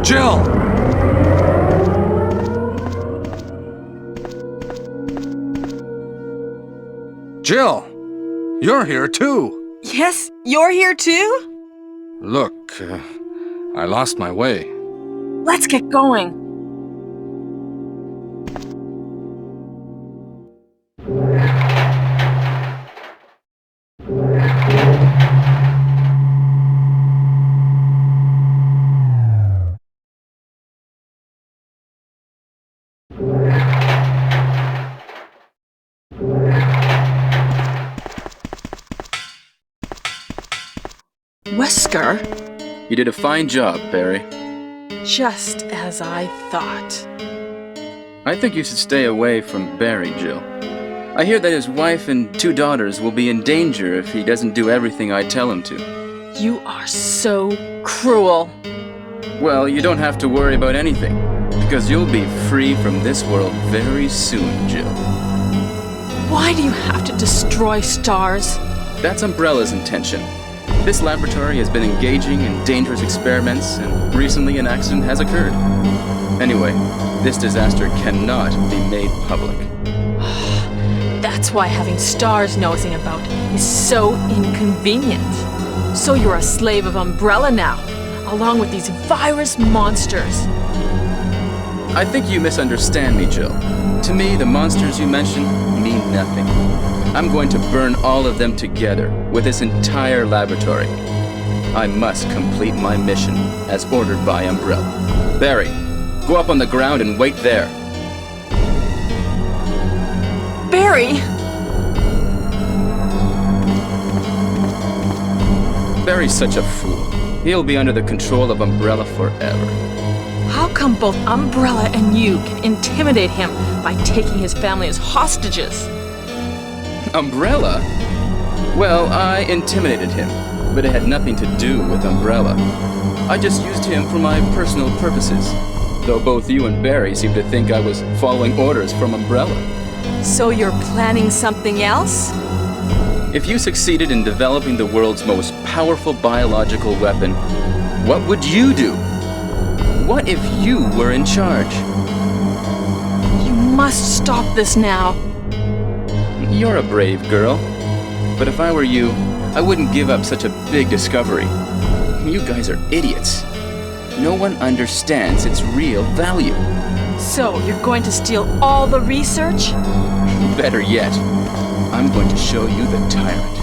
Jill! Jill! You're here too! Yes, you're here too? Look, I lost my way. Let's get going. Wesker? You did a fine job, Barry. Just as I thought. I think you should stay away from Barry, Jill. I hear that his wife and 2 daughters will be in danger if he doesn't do everything I tell him to. You are so cruel. Well, you don't have to worry about anything, because you'll be free from this world very soon, Jill. Why do you have to destroy stars? That's Umbrella's intention. This laboratory has been engaging in dangerous experiments, and recently an accident has occurred. Anyway, this disaster cannot be made public. That's why having stars nosing about is so inconvenient. So you're a slave of Umbrella now, along with these virus monsters. I think you misunderstand me, Jill. To me, the monsters you mention mean nothing. I'm going to burn all of them together with this entire laboratory. I must complete my mission as ordered by Umbrella. Barry, go up on the ground and wait there. Barry! Barry's such a fool. He'll be under the control of Umbrella forever. How come both Umbrella and you can intimidate him by taking his family as hostages? Umbrella? Well, I intimidated him, but it had nothing to do with Umbrella. I just used him for my personal purposes, though both you and Barry seem to think I was following orders from Umbrella. So you're planning something else? If you succeeded in developing the world's most powerful biological weapon, what would you do? What if you were in charge? You must stop this now. You're a brave girl. But if I were you, I wouldn't give up such a big discovery. You guys are idiots. No one understands its real value. So you're going to steal all the research? Better yet, I'm going to show you the Tyrant.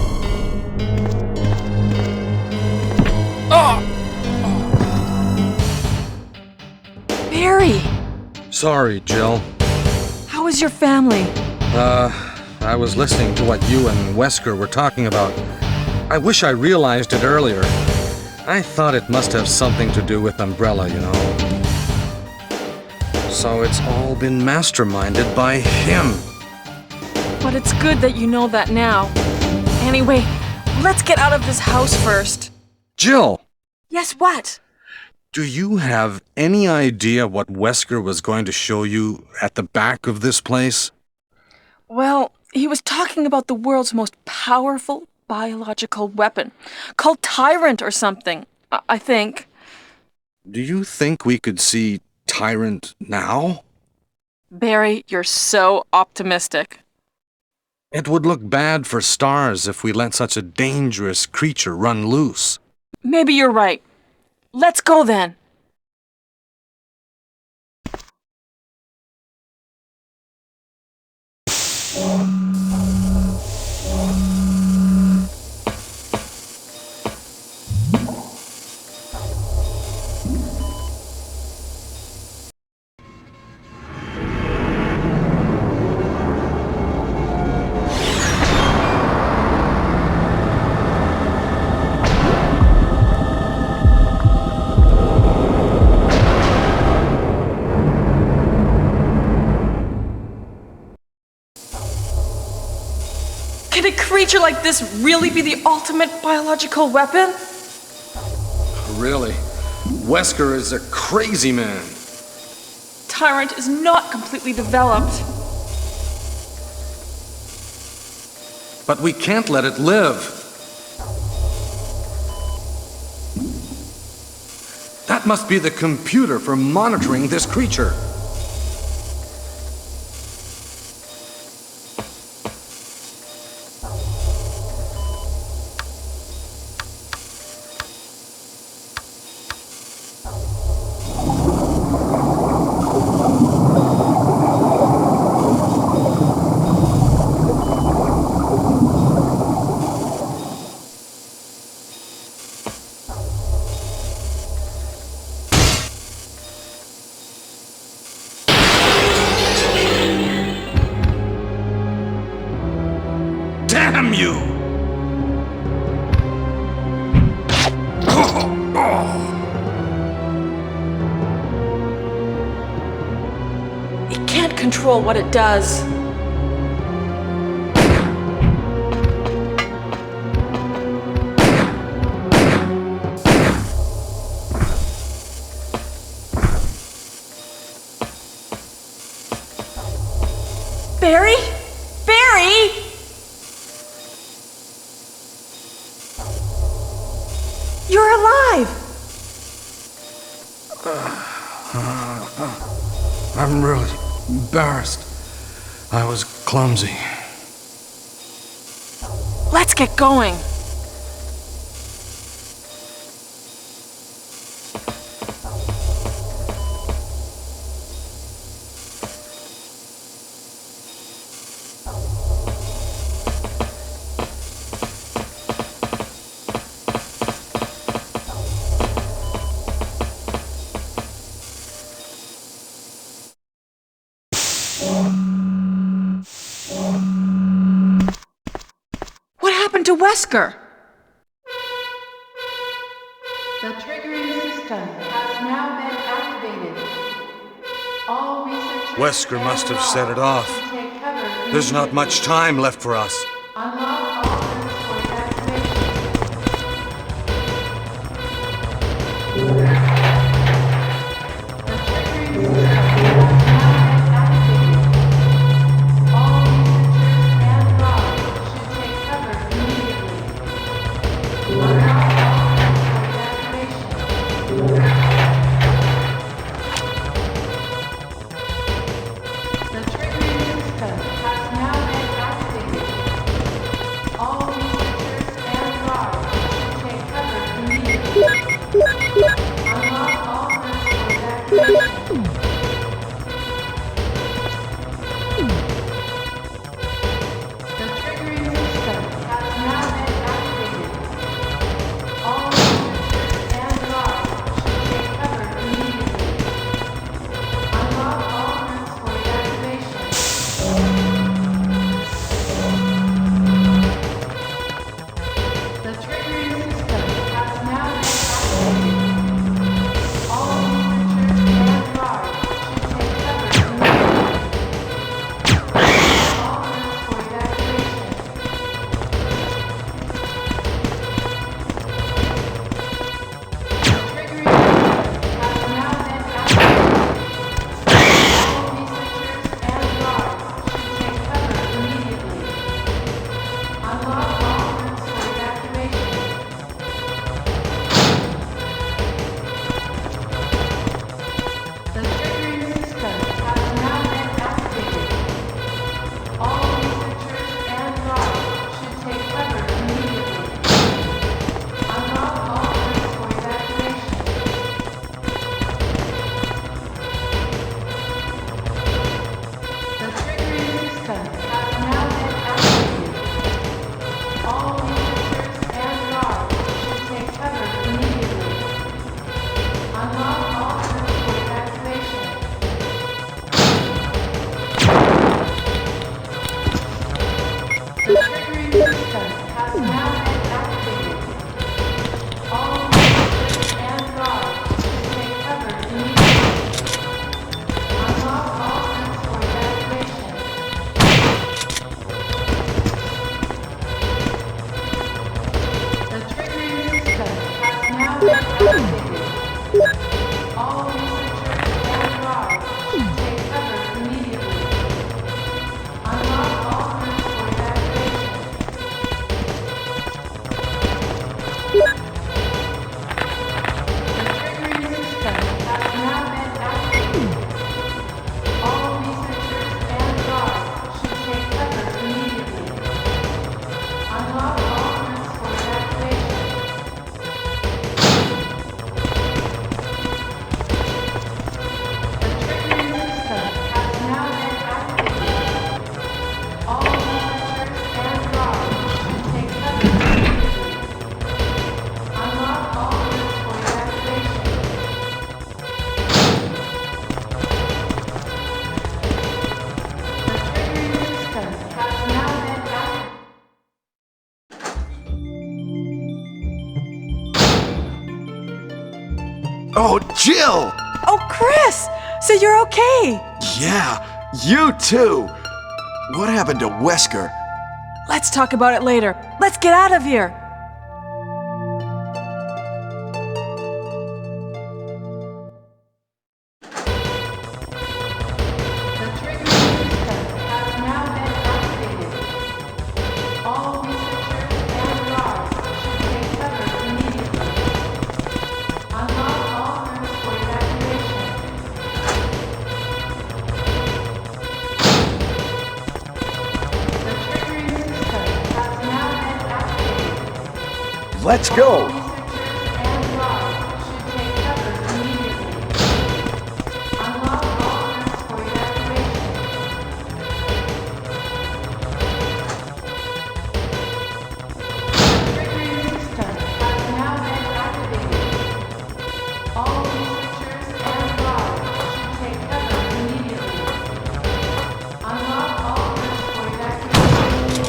Barry! Sorry, Jill. How is your family? I was listening to what you and Wesker were talking about. I wish I realized it earlier. I thought it must have something to do with Umbrella, you know. So it's all been masterminded by him. But it's good that you know that now. Anyway, let's get out of this house first. Jill! Yes, what? Do you have any idea what Wesker was going to show you at the back of this place? Well, he was talking about the world's most powerful biological weapon, called Tyrant or something, I think. Do you think we could see Tyrant now? Barry, you're so optimistic. It would look bad for stars if we let such a dangerous creature run loose. Maybe you're right. Let's go then. Can a creature like this really be the ultimate biological weapon? Really? Wesker is a crazy man. Tyrant is not completely developed. But we can't let it live. That must be the computer for monitoring this creature. Damn you! It can't control what it does. I'm really embarrassed. I was clumsy. Let's get going. What happened to Wesker? The triggering system has now been activated. All researchers Wesker must have set it off. take cover. There's not much time left for us. Unlock all rooms for evacuation. The triggering system has now been activated. All researchers and guards should take cover immediately. Unlock all rooms for evacuation. The triggering system has now been activated. All researchers and guards should take cover immediately. Unlock all rooms for evacuation. The triggering system has now been activated. All researchers and guards should take cover immediately. Unlock all rooms for evacuation. The triggering system has now been activated. All researchers and guards should take cover immediately. Unlock all rooms for evacuation. The triggering system has now been activated. All researchers and guards should take cover immediately. Unlock all rooms for evacuation. The triggering system has now been activated. All researchers and guards should take cover immediately. Unlock all rooms for evacuation. The triggering system has now been activated. All researchers and guards should take cover immediately. Unlock all rooms for evacuation. The triggering system has now been activated. All researchers and guards should take cover immediately. Unlock all rooms for evacuation. The triggering system has now been activated. All researchers and guards should take cover immediately. Unlock all rooms for evacuation. The triggering system has now been activated. All researchers and guards should take cover immediately. Unlock all rooms for evacuation. The triggering system has now been activated. All researchers and guards should take cover immediately. Unlock all rooms for evacuation. The triggering system has now been activated. Oh, Jill! Oh, Chris! So you're okay! Yeah, you too! What happened to Wesker? Let's talk about it later. Let's get out of here! The triggering system has now been activated. All researchers and guards should take cover immediately. Unlock all rooms for evacuation. Let's go! Researchers and guards should take cover immediately. Unlock all routes for evacuation. Triggering system has now been activated. All researchers and guards should take cover immediately. Unlock all routes for evacuation.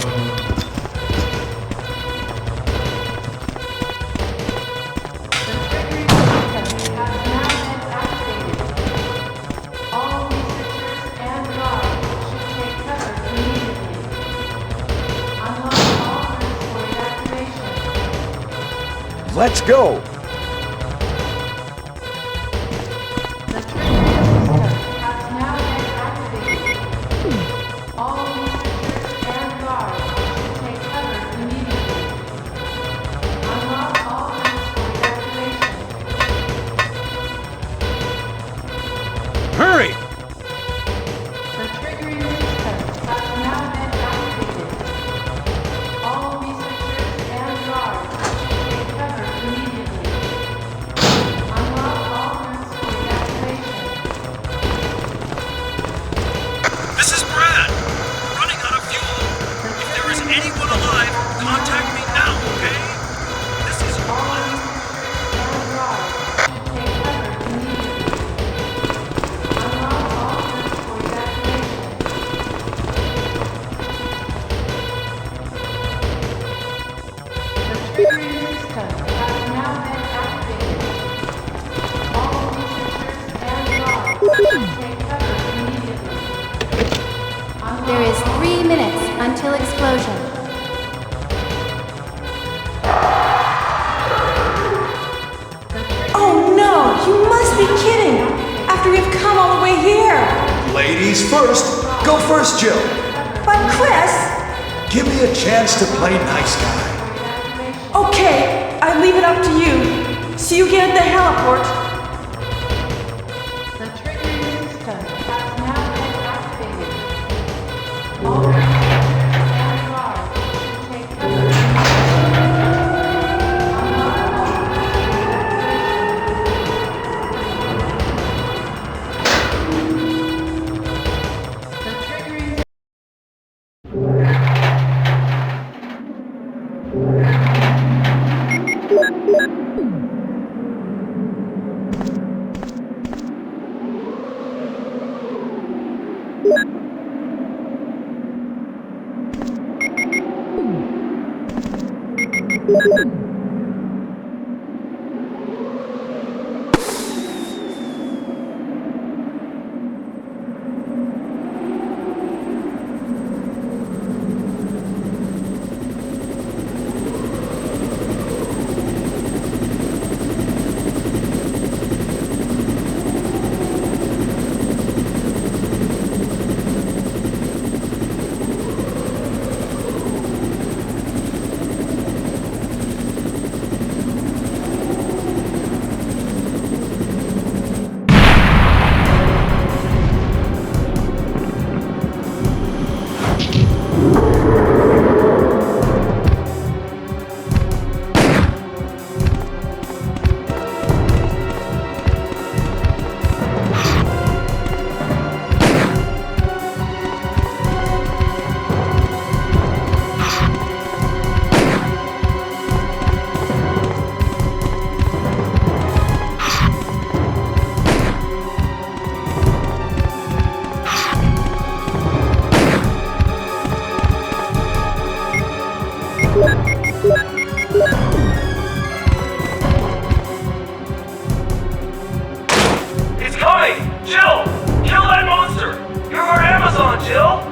The triggering system has now been activated. All researchers and guards should take cover immediately. Unlock all routes for evacuation. Let's go! The triggering system has now been activated. All researchers and guards should take cover immediately. Unlock all routes for evacuation. Hurry! The triggering system has now been activated. All researchers and guards should take cover immediately. Unlock all routes for evacuation. This is Brad. Running out of fuel. If there is anyone alive, contact me now, okay? This is All researchers and guards should take cover immediately. Unlock all routes for evacuation. The triggering system has now been activated. All researchers and guards should take cover immediately. Unlock There is 3 minutes until explosion. Oh no! You must be kidding! After we've come all the way here! Ladies first! Go first, Jill! But Chris! Give me a chance to play nice guy. Okay, I leave it up to you. See you again at the heliport. The triggering system has now been activated. All researchers and guards should take cover immediately. Unlock all routes for evacuation. The triggering It's coming! Jill! Kill that monster! You're our Amazon, Jill!